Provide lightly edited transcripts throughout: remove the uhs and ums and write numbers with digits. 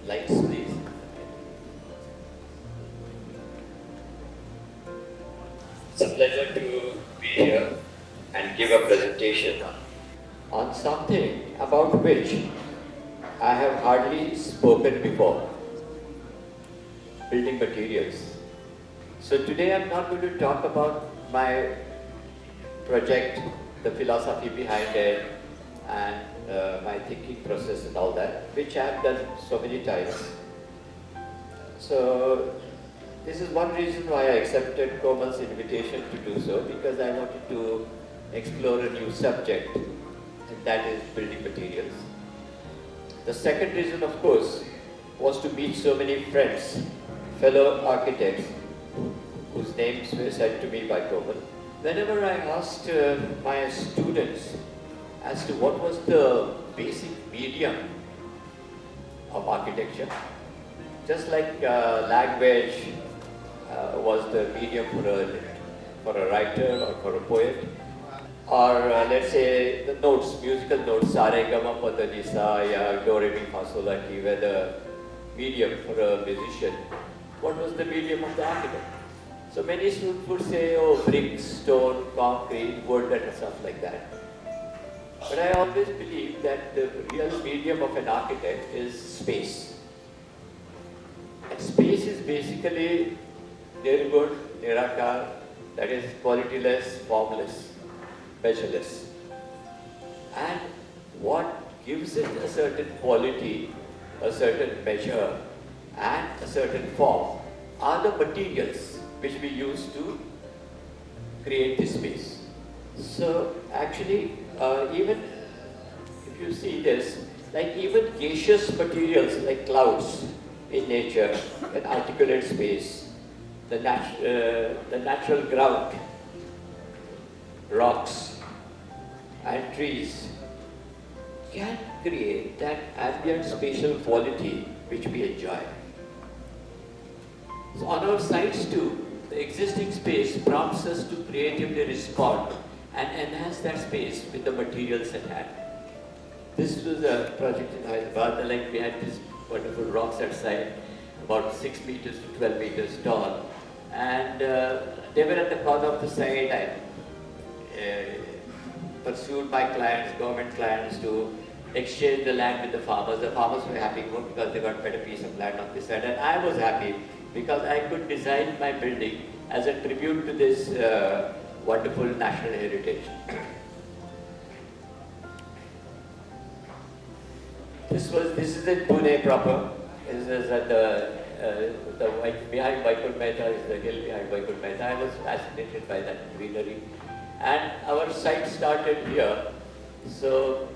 Lights, please. It's a pleasure to be here and give a presentation on something about which I have hardly spoken before: building materials. So today I'm not going to talk about my project, the philosophy behind it, and my thinking process and all that, which I have done so many times. So this is one reason why I accepted Komal's invitation to do so, because I wanted to explore a new subject, and that is building materials. The second reason, of course, was to meet so many friends, fellow architects, whose names were said to me by Komal. Whenever I asked my students as to what was the basic medium of architecture, just like language was the medium for a writer or for a poet, or let's say the notes, musical notes, sa re ga ma pa da ni sa, ya do re mi fa sol la ti, were the medium for a musician. What was the medium of the architect? So many students would say, oh, brick, stone, concrete, wood, and stuff like that. But I always believe that the real medium of an architect is space. And space is basically nirgun, nirakar, that is qualityless, formless, measureless. And what gives it a certain quality, a certain measure, and a certain form are the materials which we use to create this space. So actually, even if you see this, like even gaseous materials like clouds in nature can articulate space. The natural ground, rocks and trees can create that ambient spatial quality which we enjoy. So on our sites too, the existing space prompts us to creatively respond and enhance that space with the materials at hand. This was a project in Hyderabad, like we had these wonderful rocks outside, about 6 meters to 12 meters tall, and they were at the corner of the site. I pursued my clients, government clients, to exchange the land with the farmers. The farmers were happy because they got a better piece of land on this side, and I was happy because I could design my building as a tribute to this wonderful national heritage. This is in Pune proper. This is at behind Vaikunth Mehta is the hill behind Vaikunth Mehta. I was fascinated by that greenery, and our site started here. So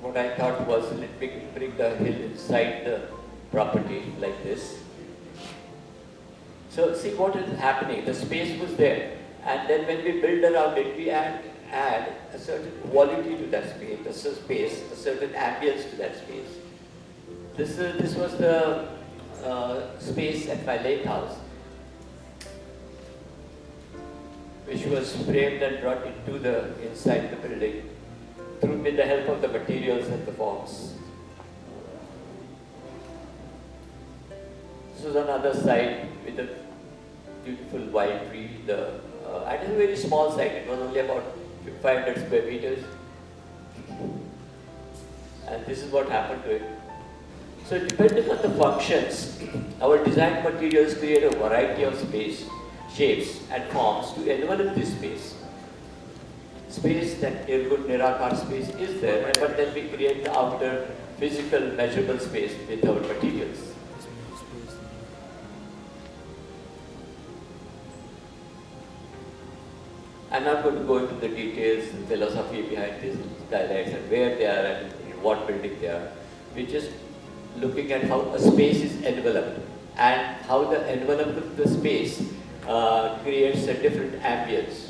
what I thought was, let me bring the hill inside the property like this. So see what is happening. The space was there, and then when we build around it, we add a certain quality to that space, a certain ambience to that space. This was the space at my lake house, which was framed and brought into the inside the building with the help of the materials and the forms. This was another site with a beautiful wine tree. It is a very small site. It was only about 500 square meters. And this is what happened to it. So depending on the functions, our design materials create a variety of space, shapes and forms to envelop this space. Space, that nirgun, nirakar space is there, but then we create the outer physical measurable space with our materials. I'm not going to go into the details, the philosophy behind these skylights and where they are and in what building they are. We're just looking at how a space is enveloped and how the envelope of the space creates a different ambience.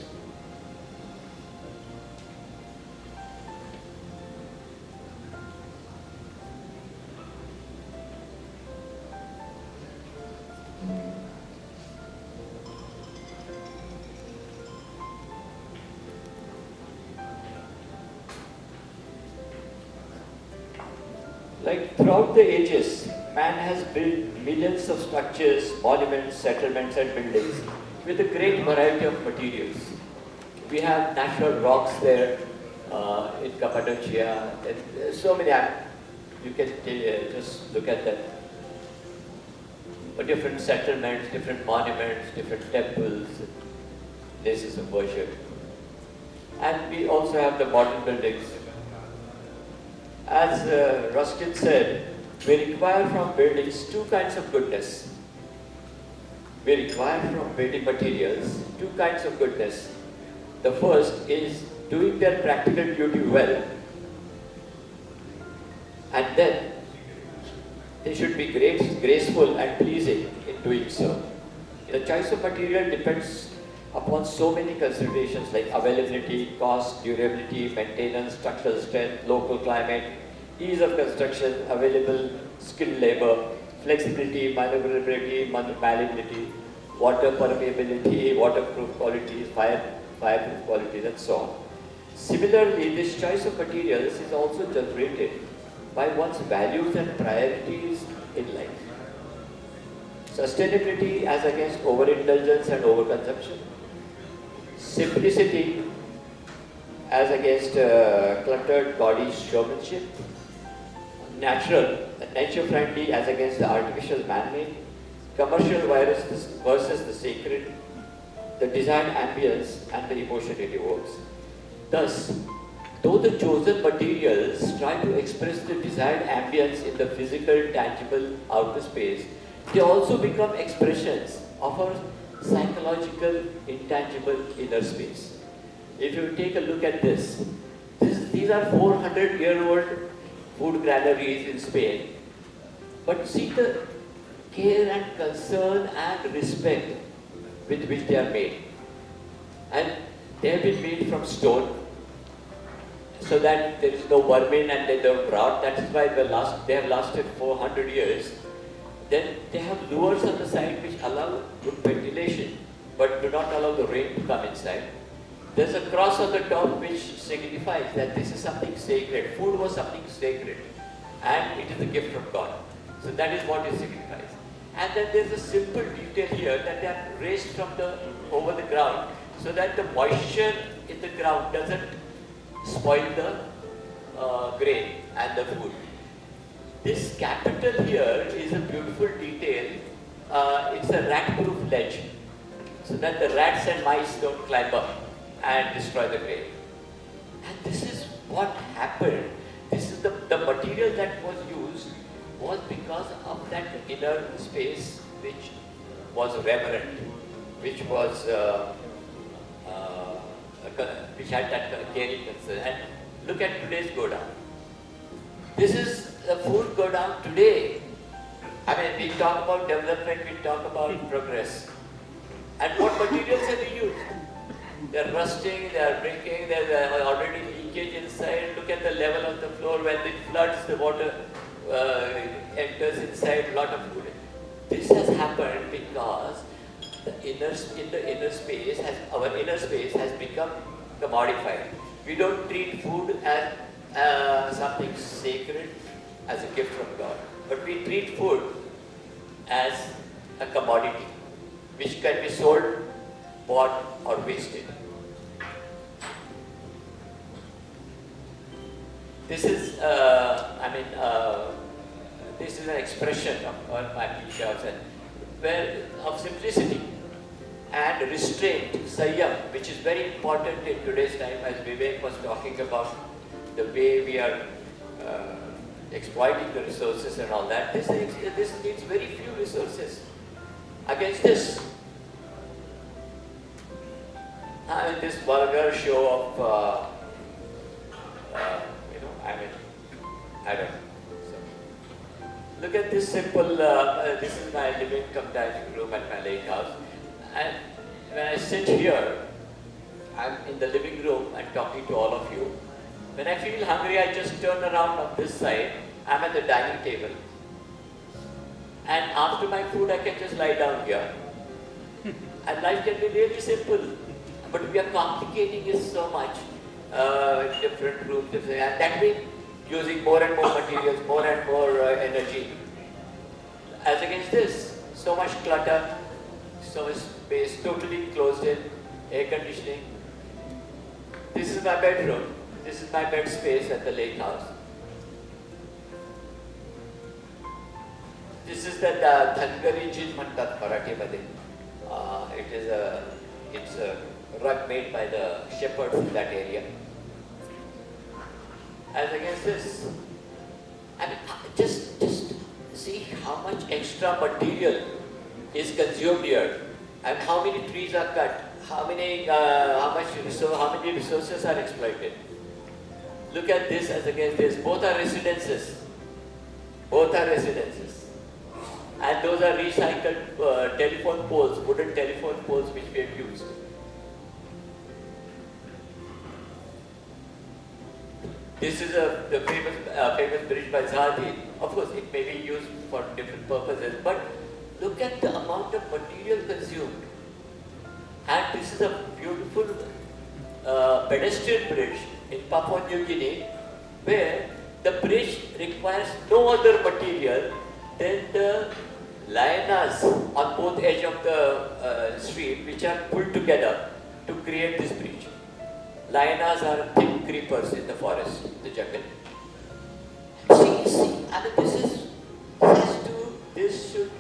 Like throughout the ages, man has built millions of structures, monuments, settlements and buildings with a great variety of materials. We have natural rocks there in Cappadocia, and so many, you can just look at them. Different settlements, different monuments, different temples, places of worship. And we also have the modern buildings. As Ruskin said, we require from buildings two kinds of goodness. We require from building materials two kinds of goodness. The first is doing their practical duty well, and then they should be graceful and pleasing in doing so. The choice of material depends upon so many considerations like availability, cost, durability, maintenance, structural strength, local climate, ease of construction, available skilled labor, flexibility, maneuverability, malleability, water permeability, waterproof qualities, fireproof qualities, and so on. Similarly, this choice of materials is also generated by one's values and priorities in life. Sustainability as against overindulgence and overconsumption. Simplicity as against cluttered gaudy showmanship. Nature-friendly as against the artificial man-made. Commercial versus the sacred. The desired ambience and the emotion it evokes. Thus, though the chosen materials try to express the desired ambience in the physical, tangible outer space, they also become expressions of our psychological, intangible inner space. If you take a look at these are 400-year-old food granaries in Spain. But see the care and concern and respect with which they are made. And they have been made from stone, so that there is no vermin and they don't rot. That is why they have lasted 400 years. Then they have lures on the side which allow good ventilation, but do not allow the rain to come inside. There's a cross on the top which signifies that this is something sacred. Food was something sacred, and it is a gift from God. So that is what it signifies. And then there's a simple detail here that they are raised from over the ground, so that the moisture in the ground doesn't spoil the grain and the food. This capital here is a beautiful detail. It's a rat-proof ledge, so that the rats and mice don't climb up and destroy the grain. And this is what happened. This is the material that was used was because of that inner space which was reverent, which was which had that caring concern. And look at today's go down. This is the food go down today. I mean, we talk about development, we talk about progress. And what materials have we used? They are rusting, they are breaking, there is already leakage inside. Look at the level of the floor. When it floods, the water enters inside, a lot of food. This has happened because our inner space has become commodified. We don't treat food as something sacred, as a gift from God, but we treat food as a commodity which can be sold, bought, or wasted. This is, this is an expression of my teachers of simplicity and restraint, sanyam, which is very important in today's time, as Vivek was talking about the way we are exploiting the resources and all that. This needs very few resources. Against this, this vulgar show of, I don't know. So, look at this simple, this is my living cum dining room at my lake house. And when I sit here, I'm in the living room and talking to all of you. When I feel hungry, I just turn around on this side. I'm at the dining table. And after my food, I can just lie down here. And life can be really simple. But we are complicating it so much. Different rooms, and that way using more and more materials, more and more energy. As against this, so much clutter, so much space, totally closed in, air conditioning. This is my bedroom. This is my bed space at the lake house. This is the Dhangari Jin Mantat Marathi Made. It's a rug made by the shepherds in that area. As against this, I mean, just see how much extra material is consumed here, and how many trees are cut, how many resources are exploited. Look at this as against this. Both are residences. Both are residences. And those are recycled telephone poles, wooden telephone poles which we have used. This is the famous bridge by Zahdi. Of course, it may be used for different purposes, but look at the amount of material consumed. And this is a beautiful pedestrian bridge in Papua New Guinea, where the bridge requires no other material than the lianas on both edges of the street, which are pulled together to create this bridge. Lianas are thick creepers in the forest, the jungle. See, I mean, this should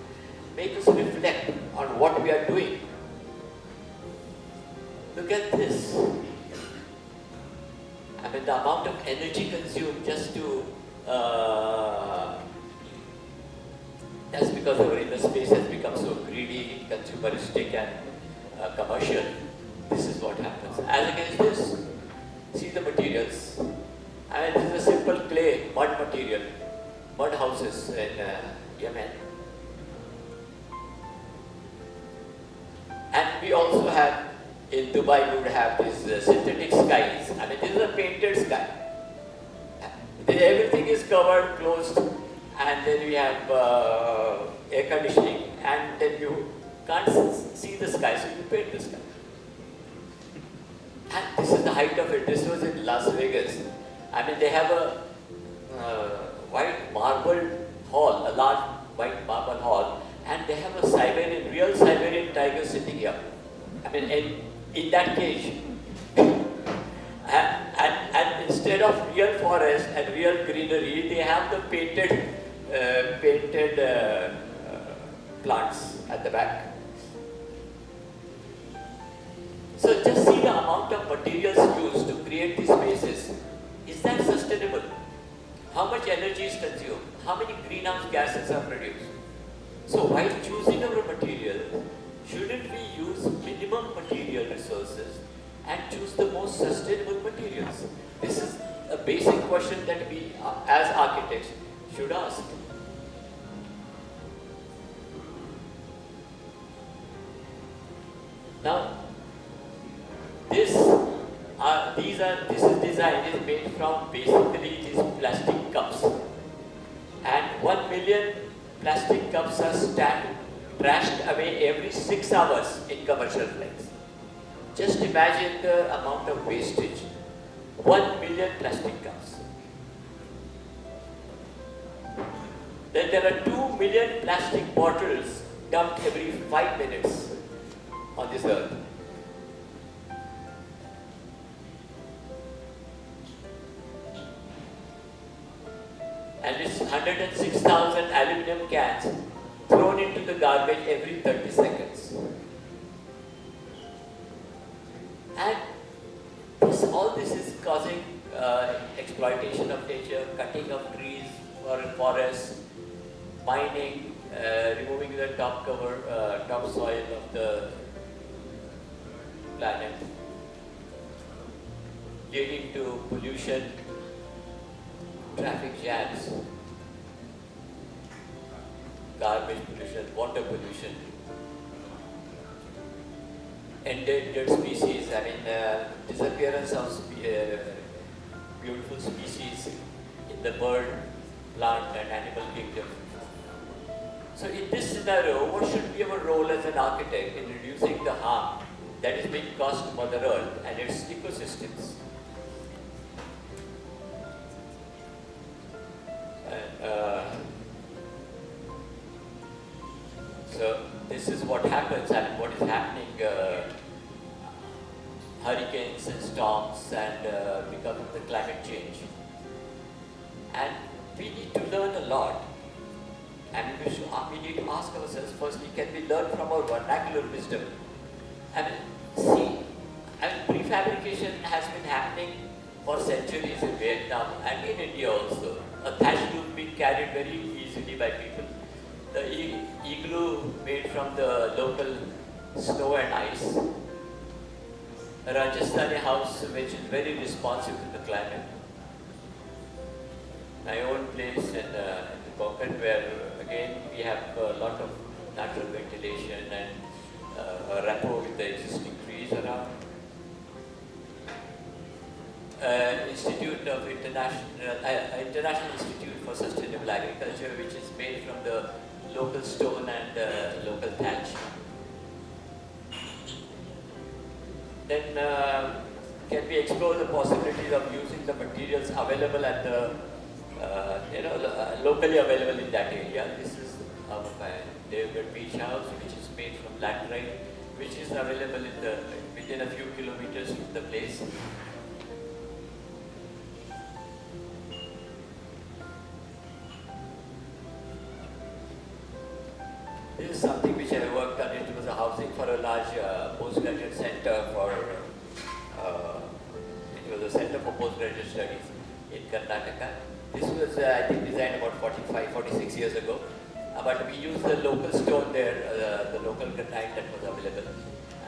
make us reflect on what we are doing. Look at this. I mean, the amount of energy consumed just to, that's because our inner space has become so greedy, consumeristic and commercial. This is what happens. As against this, see the materials. I mean, this is a simple clay, mud material, mud houses in Yemen. And we also have, in Dubai, we would have these synthetic skies. I mean, this is a painted sky. Everything is covered, closed, and then we have air conditioning, and then you can't see the sky, so you paint the sky. And this is the height of it. This was in Las Vegas. I mean, they have a white marble hall, a large white marble hall, and they have a real Siberian tiger sitting here. I mean, in that cage. And instead of real forest and real greenery, they have the painted plants at the back. So just see the amount of materials used to create these spaces. Is that sustainable? How much energy is consumed? How many greenhouse gases are produced? So while choosing our material, shouldn't we use minimum material resources and choose the most sustainable materials? This is a basic question that we as architects should ask. Now, this design is made from basically these plastic cups, and 1 million plastic cups are trashed away every 6 hours in commercial flights. Just imagine the amount of wastage. 1 million plastic cups. Then there are 2 million plastic bottles dumped every 5 minutes on this earth. And it's 106,000 aluminum cans thrown into the garbage every 30 seconds. And all this is causing exploitation of nature, cutting of trees or forests, mining, removing the topsoil of the planet, leading to pollution, traffic jams, garbage pollution, water pollution, endangered species. I mean, disappearance of beautiful species in the bird, plant and animal kingdom. So in this scenario, what should be our role as an architect in reducing the harm that is being caused to Mother Earth and its ecosystems? what happens and what is happening, hurricanes and storms and because of the climate change. And we need to learn a lot. And we need to ask ourselves, firstly, can we learn from our vernacular wisdom? I mean, see, prefabrication has been happening for centuries in Vietnam and in India also. A thatch roof being carried very easily by people. The igloo made from the local snow and ice. A Rajasthani house which is very responsive to the climate. My own place in Konkan, where again we have a lot of natural ventilation and a rapport with the existing trees around. International Institute for Sustainable Agriculture, which is made from the local stone and local thatch. Then can we explore the possibilities of using the materials available at the locally available in that area? This is our Devgarh Beach House, which is made from laterite, which is available within a few kilometers from the place. This is something which I worked on. It was a housing for a large postgraduate center for, it was a center for postgraduate studies in Karnataka. This was, I think, designed about 46 years ago. But we used the local stone there, the local granite that was available.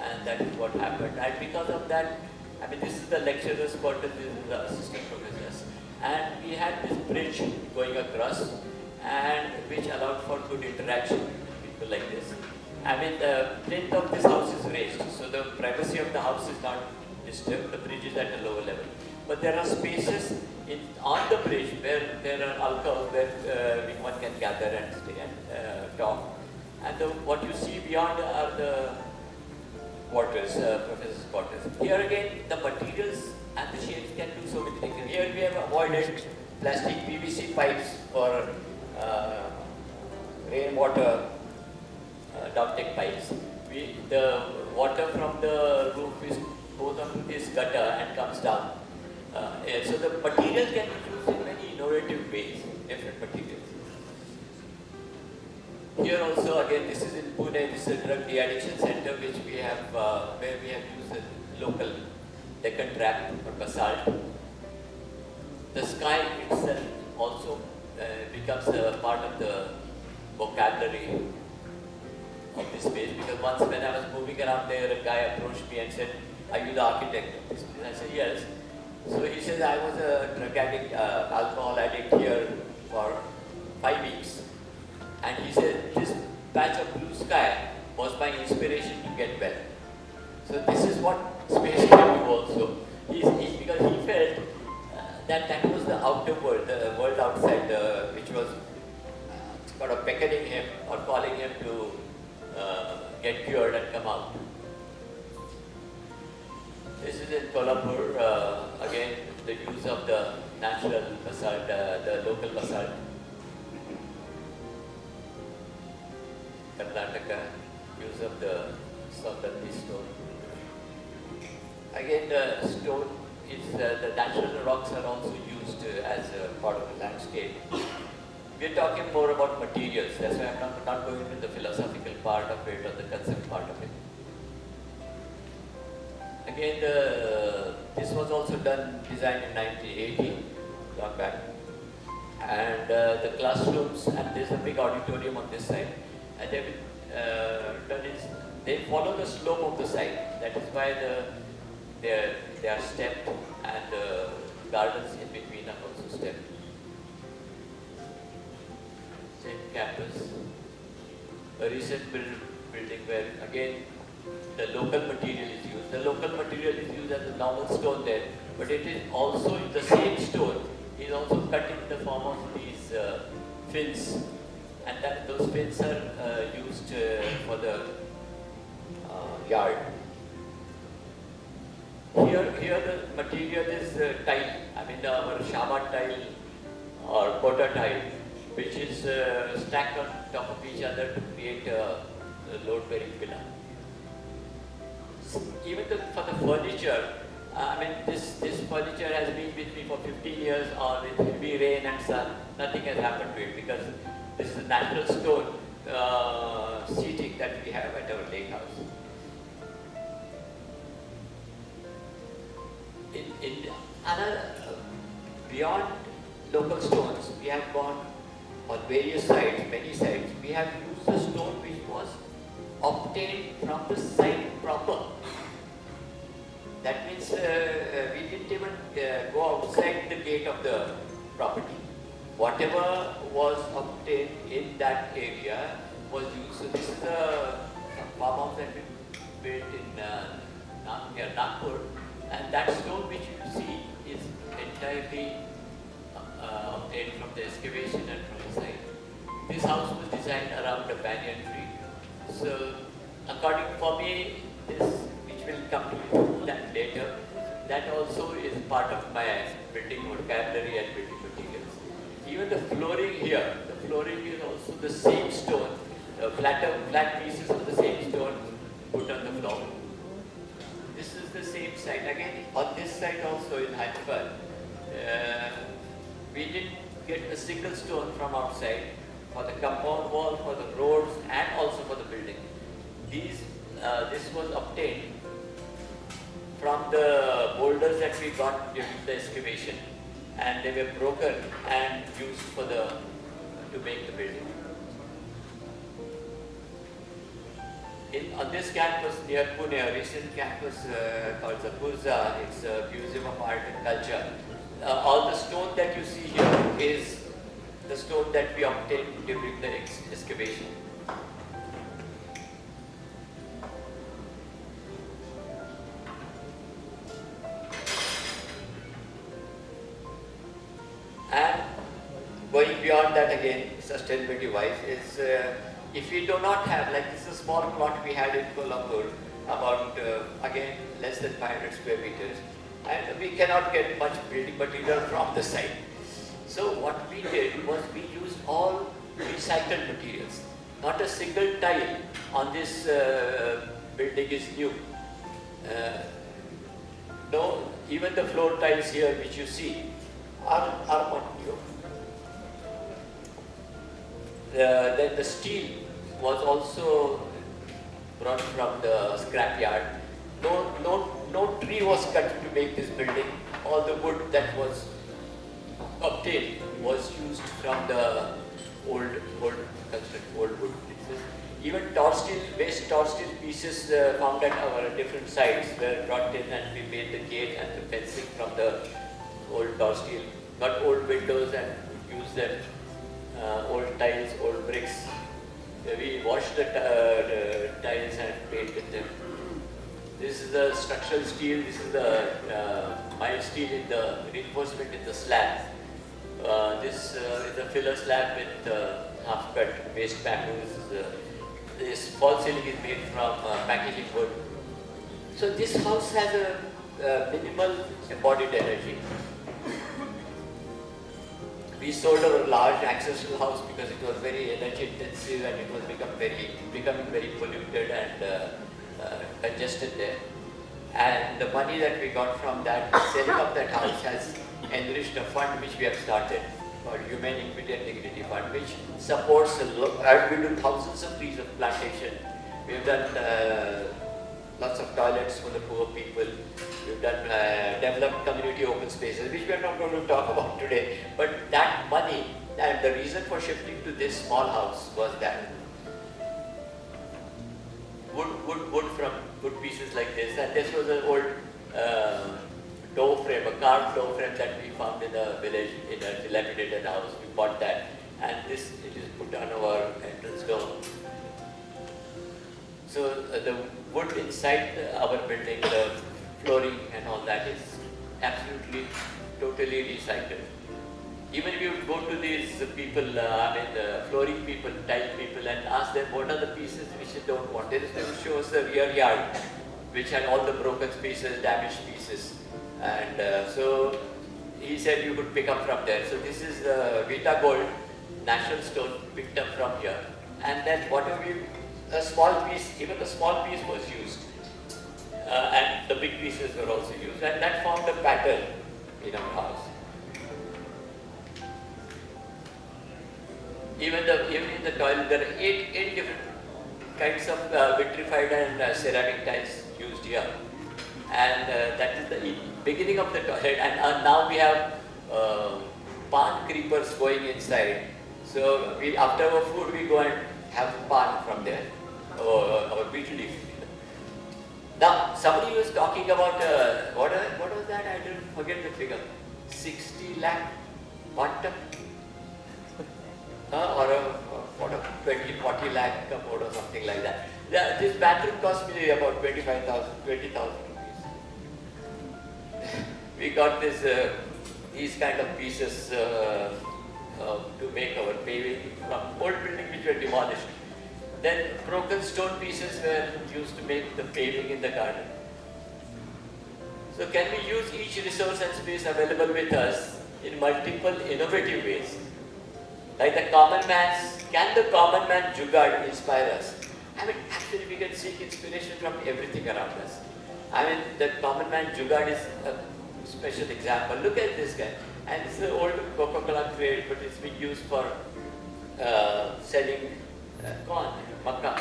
And that is what happened. And because of that, I mean, this is the lecturer's quarters, this is the assistant professors. And we had this bridge going across, and which allowed for good interaction with people like this. I mean, the plinth of this house is raised, so the privacy of the house is not disturbed. The bridge is at a lower level. But there are spaces on the bridge where there are alcoves where one can gather and stay and talk. And what you see beyond are the quarters, professor's quarters. Here again, the materials and the shapes can do so many things. Here we have avoided plastic PVC pipes for rainwater ducting pipes. The water from the roof goes onto this gutter and comes down. So the material can be used in many innovative ways, different materials. Here also, again, this is in Pune, this is a drug de-addiction center which we have, where we have used the local Deccan trap or basalt. The sky itself also becomes a part of the vocabulary of this space, because once when I was moving around there, a guy approached me and said, "Are you the architect of this place?" I said, "Yes." So he says, "I was a drug addict, alcohol addict here for 5 weeks. And he said, this patch of blue sky was my inspiration to get well." So this is what space can do also. Because he felt that was the outer world, the world outside, which was sort of beckoning him or calling him to get cured and come out. This is in Kolhapur, again, the use of the natural basalt, the local basalt. Karnataka, use of the Saundatti stone. Again, the stone is, the natural rocks are also used as a part of the landscape. We're talking more about materials, that's why I'm not going into the philosophical part of it or the concept part of it. Again, this was also designed in 1980, long back. And the classrooms, and there's a big auditorium on this side. And they follow the slope of the site. That is why they are stepped, and the gardens in between are also stepped. Same campus. A recent building where again the local material is used. The local material is used as a normal stone there, but it is also the same stone is also cut in the form of these fins, and those fins are used for the yard. Here the material is tile. I mean our Shama tile or Kota tile, which is stacked on top of each other to create load-bearing pillar. Even for the furniture, I mean, this furniture has been with me for 15 years, or with heavy rain and sun, nothing has happened to it, because this is a natural stone seating that we have at our lake house. In another, beyond local stones, we have gone on various sites, many sites. We have used the stone which was obtained from the site proper. That means we didn't even go outside the gate of the property. Whatever was obtained in that area was used. So this is a farmhouse that we built in near Nagpur, and that stone which you see is entirely obtained from the excavation and from the site. This house was designed around a banyan tree. So according for me, this, which will come to that later, that also is part of my building vocabulary and building materials. Even the flooring here, the flooring is also the same stone, flat pieces of the same stone put on the floor. This is the same site. Again, on this site also in Hyderabad, we didn't get a single stone from outside for the compound wall, for the roads, and also for the building. This was obtained from the boulders that we got during the excavation, and they were broken and used to make the building. On this campus near Pune, a recent campus called Zapurza, it's a museum of art and culture. All the stone that you see here is the stone that we obtained during the excavation. And going beyond that again, sustainability wise, is if we do not have, like this is a small plot we had in Kolhapur, about again less than 500 square meters, and we cannot get much building material from the site. So what we did was we used all recycled materials. Not a single tile on this building is new. No, even the floor tiles here which you see are not new. Then the steel was also brought from the scrapyard. No tree was cut to make this building. All the wood that was obtained was used from the old wood pieces. Even waste tar steel pieces found at our different sites were brought in, and we made the gate and the fencing from the old tar steel. Got old windows and used them, old tiles, old bricks. We washed the tiles and painted them. This is the structural steel. This is the mild steel in the reinforcement in the slab. This is a filler slab with half-cut waste bamboo. This false ceiling is made from packaging wood. So this house has a minimal embodied energy. We sold our large ancestral house because it was very energy intensive, and it was becoming very polluted and congested there. And the money that we got from that, selling of that house, has enriched a fund which we have started called Humane Equity and Dignity Fund, which supports we do thousands of trees of plantation. We've done lots of toilets for the poor people. We've done developed community open spaces, which we are not going to talk about today. But that money, and the reason for shifting to this small house was that wood from wood pieces like this, and this was an old door frame, a carved door frame that we found in a village in a dilapidated house. We bought that, and it is put on our entrance door. So the wood inside our building, the flooring and all that is absolutely, totally recycled. Even if you go to these people, the flooring people, tile people, and ask them what are the pieces which you don't want, they will show us the rear yard, which had all the broken pieces, damaged pieces. And so he said you could pick up from there. So this is Vita Gold, natural stone picked up from here. And then whatever we a small piece, even the small piece was used, and the big pieces were also used, and that formed a pattern in our house. Even in the toilet, there are eight different kinds of vitrified and ceramic tiles used here, and that is the beginning of the toilet. And now we have pan creepers going inside. So after our food, we go and have pan from there, or betel leaf. Now, somebody was talking about, what was that? I didn't forget the figure. 60 lakh bath or 20-40 lakh commode or something like that. This bathroom cost me about 20,000 rupees. We got these kind of pieces to make our paving from old buildings which were demolished. Then broken stone pieces were used to make the paving in the garden. So can we use each resource and space available with us in multiple innovative ways? Like the common man's, can the common man jugaad inspire us? I mean, actually we can seek inspiration from everything around us. I mean, the common man jugaad is a special example. Look at this guy. And it's an old Coca-Cola crate, but it's been used for selling corn, makkah,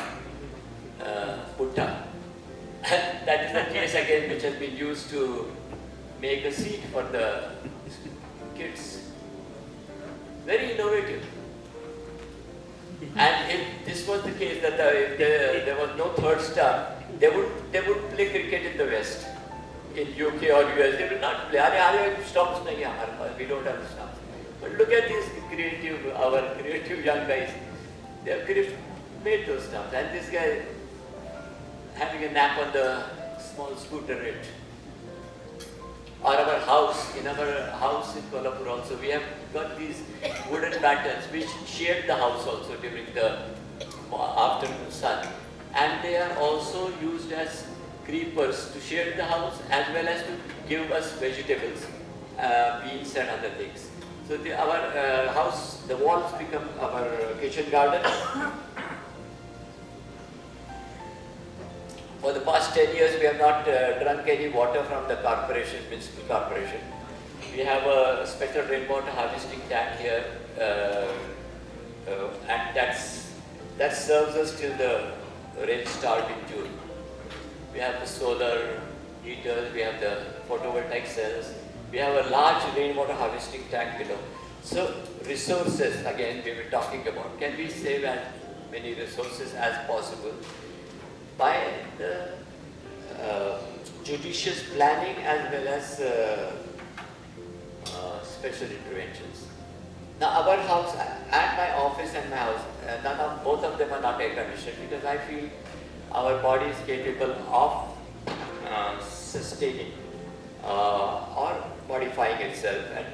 putta. And that is the case again which has been used to make a seat for the kids. Very innovative. And if this was the case that if there was no third star, they would play cricket in the West. In UK or US, they will not play. Stumps nahi hamare paas. We don't have stumps. But look at these our creative young guys. They have made those stumps. And this guy having a nap on the small scooter rate. Or our house, in Kolhapur also, we have got these wooden battens which shade the house also during the afternoon sun. And they are also used as creepers to shade the house as well as to give us vegetables, beans and other things. So our house, the walls become our kitchen garden. For the past 10 years, we have not drunk any water from the corporation, municipal corporation. We have a special rainwater harvesting tank here, and that serves us till the rain start in June. We have the solar heaters, we have the photovoltaic cells, we have a large rainwater harvesting tank below. So resources, again, we were talking about, can we save as many resources as possible by the judicious planning as well as special interventions. Now our house and my office and my house, both of them are not air conditioned because I feel our body is capable of sustaining or modifying itself, and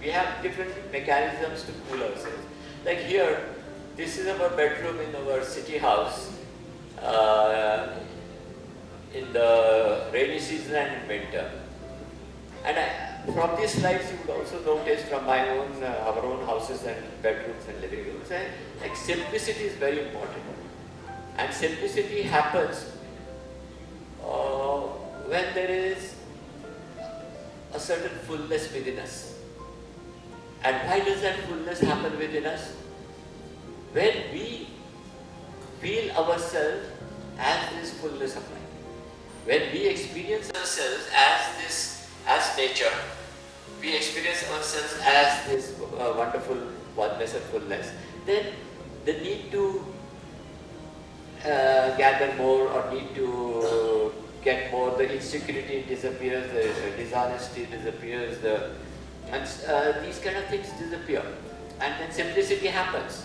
we have different mechanisms to cool ourselves. Like here, this is our bedroom in our city house in the rainy season and in winter. And from these slides, you would also notice from my own, our own houses and bedrooms and living rooms, like simplicity is very important. And simplicity happens when there is a certain fullness within us. And why does that fullness happen within us? When we feel ourselves as this fullness of life. When we experience ourselves as nature, we experience ourselves as this wonderful oneness and fullness, then the need to gather more or need to get more, the insecurity disappears, the dishonesty disappears, and these kind of things disappear, and then simplicity happens.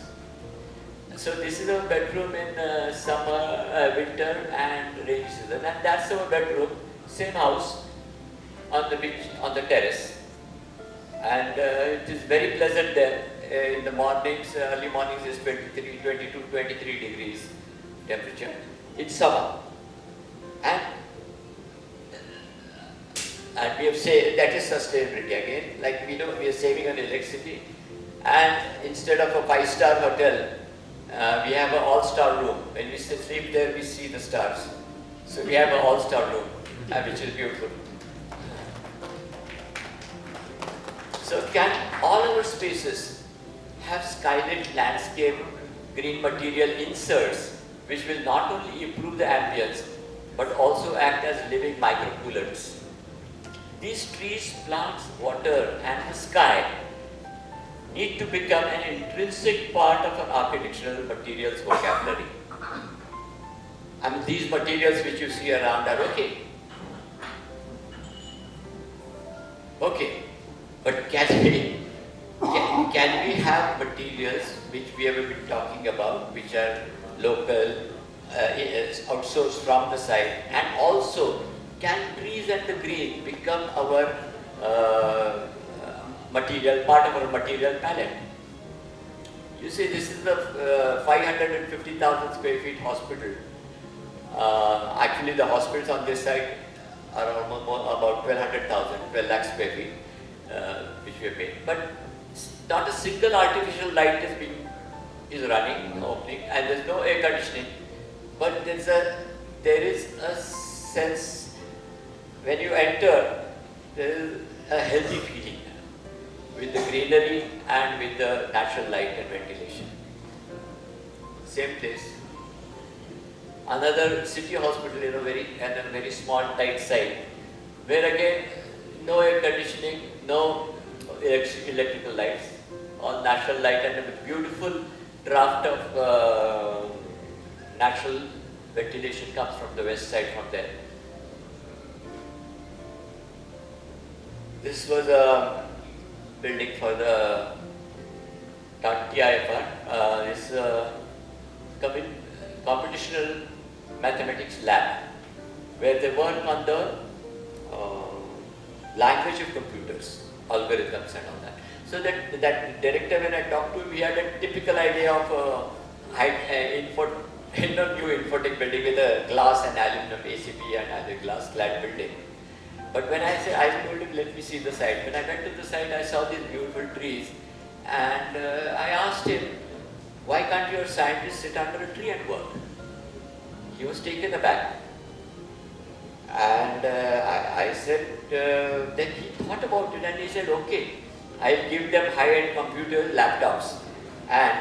So this is our bedroom in summer, winter and rainy season, and that's our bedroom, same house, on the beach, on the terrace. And it is very pleasant there. In the mornings, early mornings is 22, 23 degrees temperature. It's summer. And we have said that is sustainability again. Like we know we are saving on electricity, and instead of a 5-star hotel, We have an all-star room. When we sleep there, we see the stars. So we have an all-star room, which is beautiful. So can all our spaces have skylit landscape green material inserts which will not only improve the ambience but also act as living microcoolants? These trees, plants, water and the sky need to become an intrinsic part of our architectural materials vocabulary. I mean, these materials which you see around are okay. Okay, but can we have materials which we have been talking about, which are local, outsourced from the site, and also can trees and the green become our material, part of our material palette? You see, this is the 550,000 square feet hospital. Actually, the hospitals on this side are almost about 12 lakh square feet, which we have made. But not a single artificial light is running, opening, and there's no air conditioning. But there is a sense when you enter, there is a healthy feeling with the greenery and with the natural light and ventilation. Same place. Another city hospital in a very small tight site, where again no air conditioning, no electrical lights, all natural light and a beautiful draft of natural ventilation comes from the west side from there. This was a building for the TIFR, this computational mathematics lab, where they work on the language of computers, algorithms and all that. So that director, when I talked to him, he had a typical idea of new infotech building with a glass and aluminum ACP and other glass clad building. But when I told him, let me see the site. When I went to the site, I saw these beautiful trees, and I asked him, why can't your scientists sit under a tree and work? He was taken aback. And I said, then he thought about it and he said, okay, I'll give them high-end computer laptops and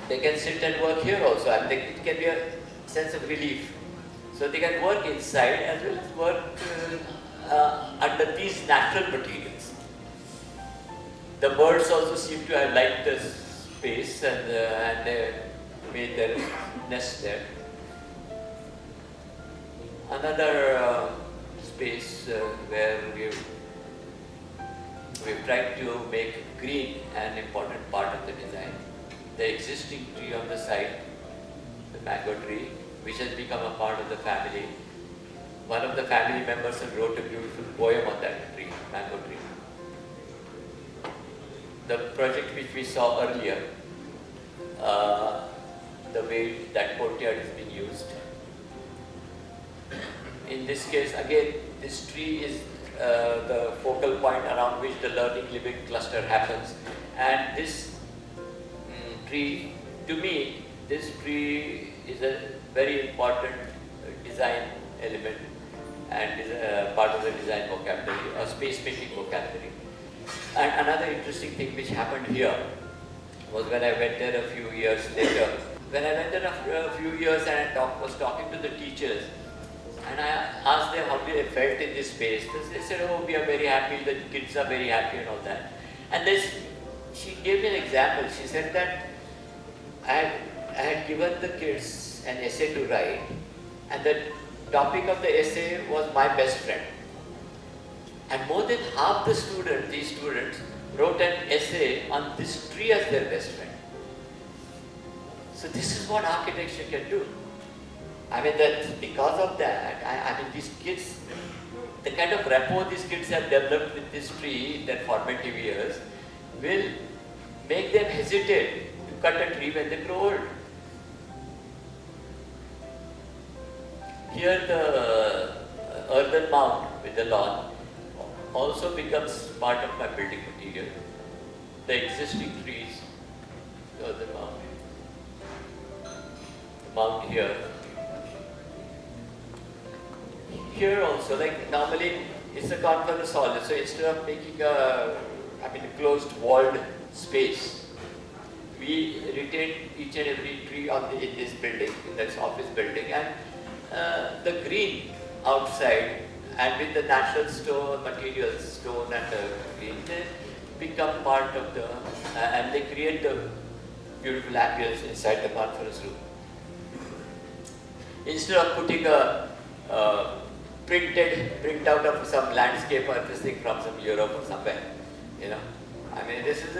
they can sit and work here also, and it can be a sense of relief. So they can work inside as well as work under these natural materials. The birds also seem to have liked the space and they made their nest there. Another space where we've tried to make green an important part of the design. The existing tree on the site, the mango tree, which has become a part of the family. One of the family members wrote a beautiful poem on that tree, mango tree. The project which we saw earlier, the way that courtyard is being used. In this case, again, this tree is the focal point around which the learning living cluster happens. And this tree, to me, this tree is a very important design element and is a part of the design vocabulary or space making vocabulary. And another interesting thing which happened here was when I went there a few years later. When I went there after a few years and I was talking to the teachers, and I asked them how they felt in this space. They said, oh, we are very happy, the kids are very happy and all that. And she gave me an example. She said that I had given the kids an essay to write, and the topic of the essay was my best friend. And more than half these students, wrote an essay on this tree as their best friend. So this is what architecture can do. I mean, that because of that, I mean, these kids, the kind of rapport these kids have developed with this tree in their formative years will make them hesitate to cut a tree when they grow old. Here the earthen mound with the lawn also becomes part of my building material. The existing trees, the earthen mound. mount here. Here also, like normally it's a conference hall, so instead of making a closed walled space, we retain each and every tree in this building, in this office building, and the green outside, and with the natural stone materials, stone and green, they become part of the, and they create the beautiful ambience inside the conference room. Instead of putting a printout of some landscape or this thing from some Europe or somewhere, you know, this is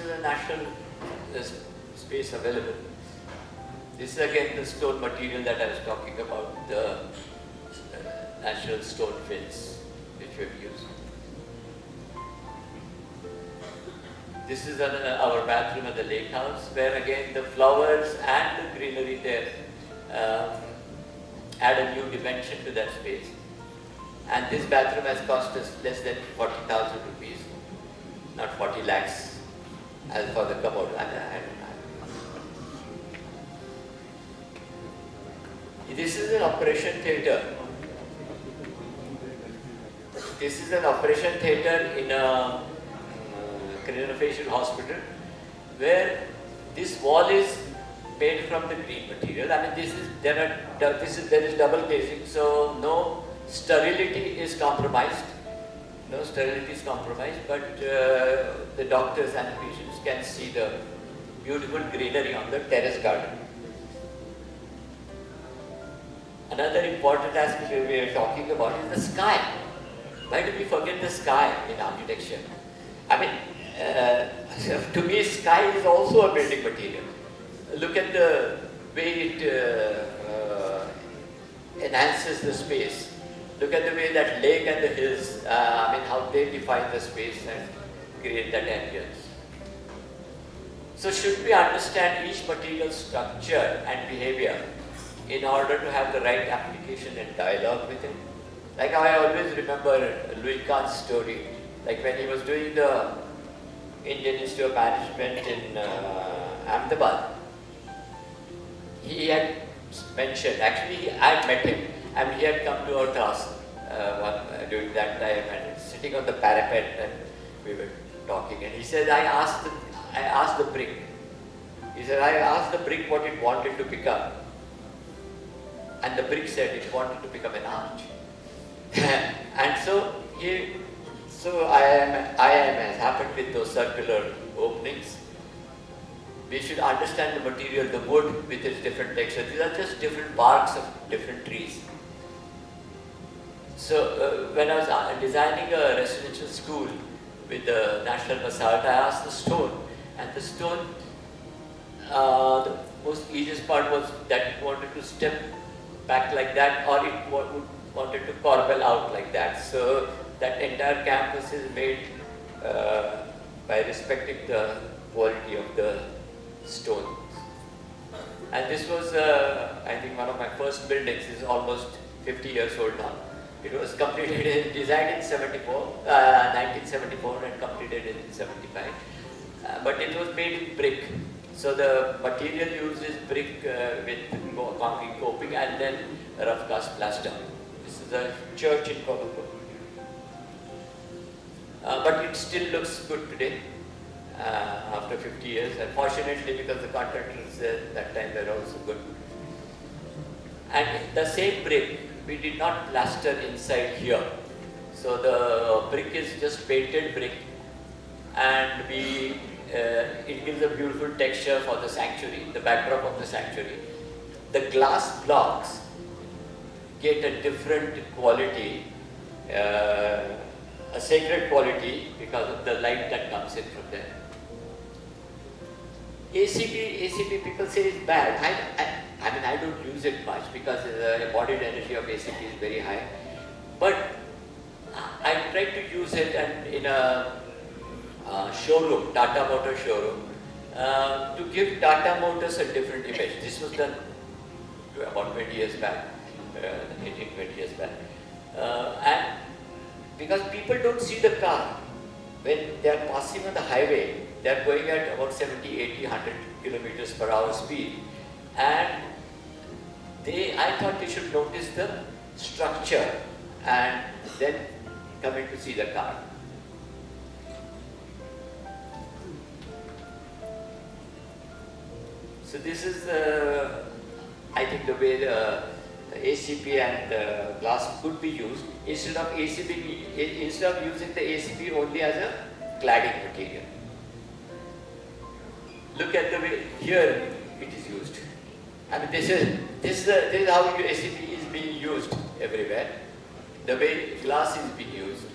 a natural space available. This is again the stone material that I was talking about, the natural stone fins which we have used. This is our bathroom at the lake house, where again the flowers and the greenery there add a new dimension to that space. And this bathroom has cost us less than 40,000 rupees, not 40 lakhs as for the commode. This is an operation theatre. This is an operation theatre in a craniofacial hospital, where this wall is made from the green material. There is double glazing, so no sterility is compromised. No sterility is compromised, but the doctors and the patients can see the beautiful greenery on the terrace garden. Another important aspect we are talking about is the sky. Why do we forget the sky in architecture? To me, sky is also a building material. Look at the way it enhances the space. Look at the way that lake and the hills, how they define the space and create that ambience. So should we understand each material structure and behavior in order to have the right application and dialogue with it? Like I always remember Louis Kahn's story, like when he was doing the Indian Institute of Management in Ahmedabad. He had mentioned, actually I had met him, and he had come to our class during that time and sitting on the parapet, and we were talking, and he said, I asked the brick. He said, I asked the brick what it wanted to become. And the brick said it wanted to become an arch. And so I am as happened with those circular openings. We should understand the material, the wood with its different textures. These are just different barks of different trees. So when I was designing a residential school with the National Basalt, I asked the stone, and the stone, the most easiest part was that it wanted to step back like that, or it wanted to corbel out like that. So that entire campus is made by respecting the quality of the stones. And this was, I think, one of my first buildings. This is almost 50 years old now. It was completed, designed in 1974 and completed in 75. But it was made in brick. So the material used is brick with concrete coping and then rough cast plaster. This is a church in Colombo. But it still looks good today after 50 years. And fortunately, because the contractors at that time were also good. And the same brick, we did not plaster inside here. So the brick is just painted brick, and it gives a beautiful texture for the sanctuary, the backdrop of the sanctuary. The glass blocks get a different quality, a sacred quality because of the light that comes in from there. ACP people say it's bad. I don't use it much because the embodied energy of ACP is very high. But I try to use it and in a showroom, Tata Motor showroom, to give Tata Motors a different image. This was done about 20 years back, 18-20 years back. And because people don't see the car, when they are passing on the highway, they are going at about 70, 80, 100 kilometers per hour speed. And I thought you should notice the structure and then come in to see the car. So this is, I think, the way the ACP and the glass could be used instead of using the ACP only as a cladding material. Look at the way here it is used. I mean, this is how ACP is being used everywhere. The way glass is being used.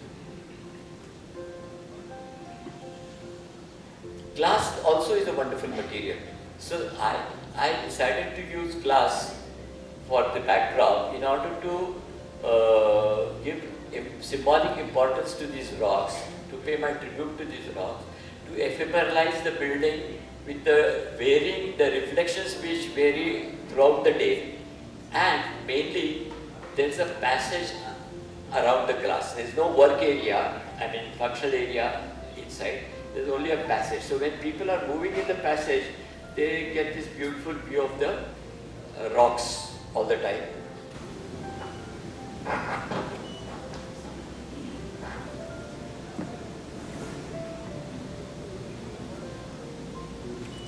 Glass also is a wonderful material. So I decided to use glass for the backdrop in order to give symbolic importance to these rocks, to pay my tribute to these rocks, to ephemeralize the building with the reflections which vary throughout the day, and mainly there is a passage around the glass. There is no work area, I mean functional area inside. There is only a passage. So when people are moving in the passage, they get this beautiful view of the rocks all the time.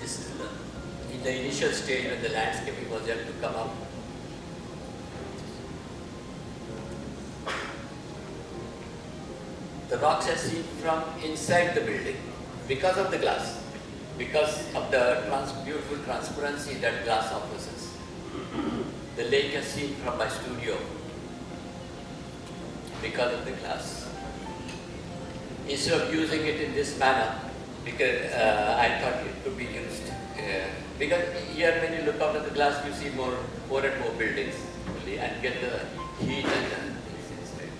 This is in the initial stage when the landscaping was yet to come up. The rocks are seen from inside the building because of the glass, because of the beautiful transparency that glass offers us. The lake is seen from my studio because of the glass. Instead of using it in this manner, because I thought it could be used. Because here when you look out of the glass, you see more and more buildings and get the heat and the things inside.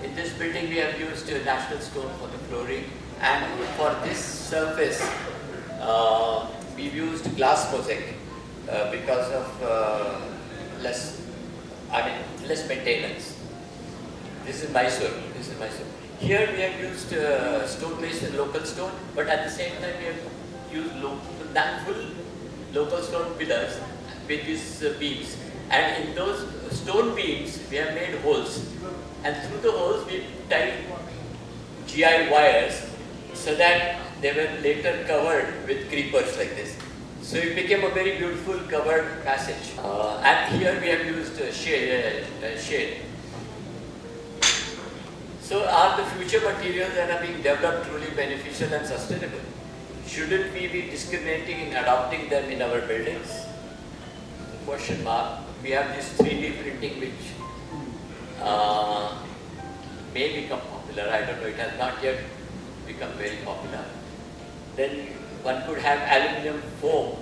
In this building, we have used natural stone for the flooring, and for this surface, we've used glass mosaic because of less maintenance. This is Mysore. Here we have used stone-based and local stone, but at the same time we have used full local stone pillars with these beams. And in those stone beams, we have made holes. And through the holes, we tied GI wires so that they were later covered with creepers like this. So it became a very beautiful covered passage. And here we have used shade. So are the future materials that are being developed truly beneficial and sustainable? Shouldn't we be discriminating in adopting them in our buildings? Question mark. We have this 3D printing which may become popular. I don't know, it has not yet become very popular. Then one could have aluminum foam,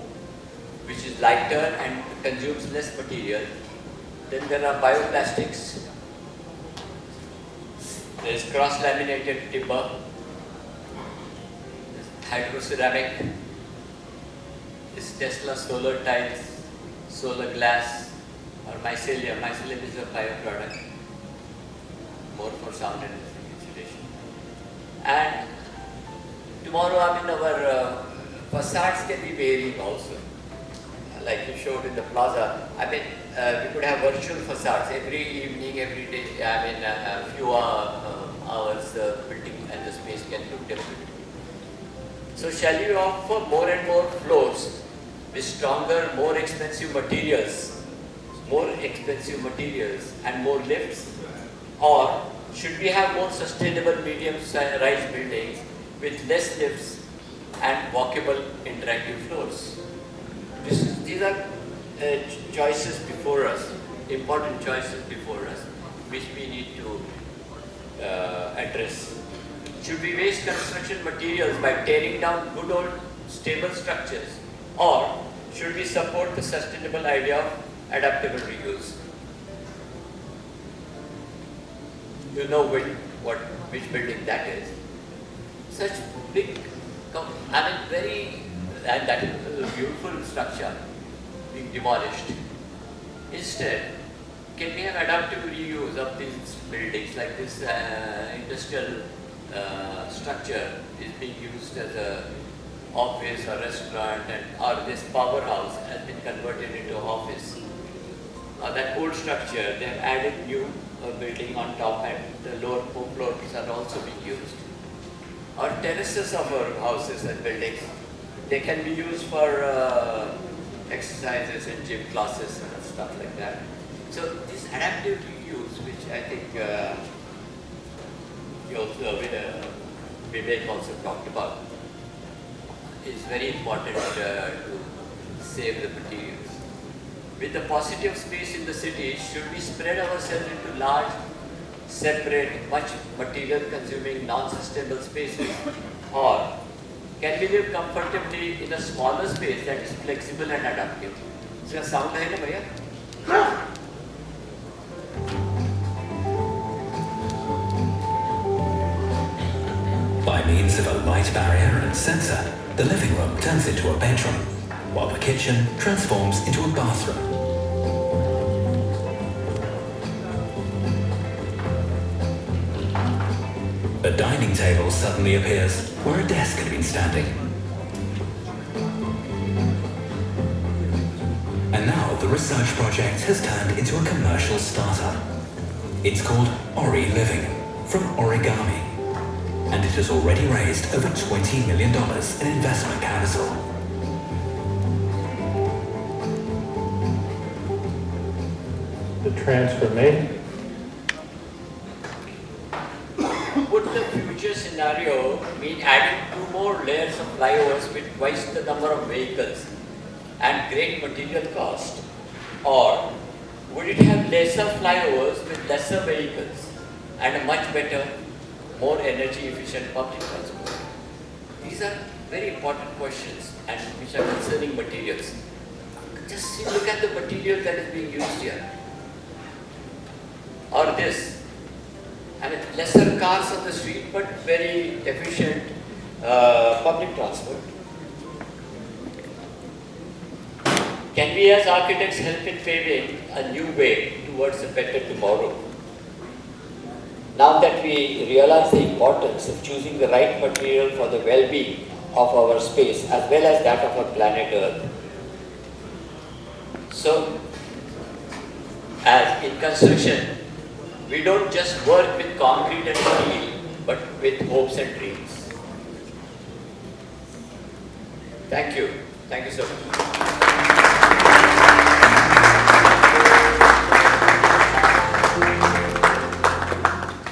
which is lighter and consumes less material. Then there are bioplastics. There is cross-laminated timber, hydroceramic, this Tesla solar tiles, solar glass, or mycelium. Mycelium is a bioproduct, more for sound and insulation. And tomorrow, our facades can be varying also. Like you showed in the plaza, we could have virtual facades every evening, every day. A few hours, the building and the space can look different. So shall we offer more and more floors with stronger, more expensive materials and more lifts? Or should we have more sustainable medium-rise buildings with less lifts and walkable interactive floors? These are choices before us, important choices before us, which we need to address. Should we waste construction materials by tearing down good old stable structures, or should we support the sustainable idea of adaptable reuse? You know which building that is. Such big, and that is a beautiful structure being demolished. Instead, can we have adaptive reuse of these buildings, like this industrial structure is being used as a office or restaurant, or this powerhouse has been converted into office. that old structure, they have added new building on top, and the lower floors are also being used. Or terraces of our houses and buildings, they can be used for exercises and gym classes and stuff like that. So this adaptive reuse, which I think Vivek also talked about, is very important to save the materials. With the paucity of space in the city, should we spread ourselves into large, separate, much material consuming, non-sustainable spaces, or can we live comfortably in a smaller space that is flexible and adaptive? So, sound hai na bhaiya? By means of a light barrier and sensor, the living room turns into a bedroom, while the kitchen transforms into a bathroom. A dining table suddenly appears where a desk had been standing. And now the research project has turned into a commercial startup. It's called Ori Living, from origami, and it has already raised over $20 million in investment capital. The transformation. Would the future scenario mean adding 2 more layers of flyovers with twice the number of vehicles and great material cost? Or would it have lesser flyovers with lesser vehicles and a much better, more energy efficient public transport? These are very important questions and which are concerning materials. Just look at the material that is being used here. Or this. I mean, lesser cars on the street, but very efficient public transport. Can we as architects help in paving a new way towards a better tomorrow? Now that we realize the importance of choosing the right material for the well-being of our space as well as that of our planet Earth. So, as in construction, we don't just work with concrete and steel, but with hopes and dreams. Thank you. Thank you so much.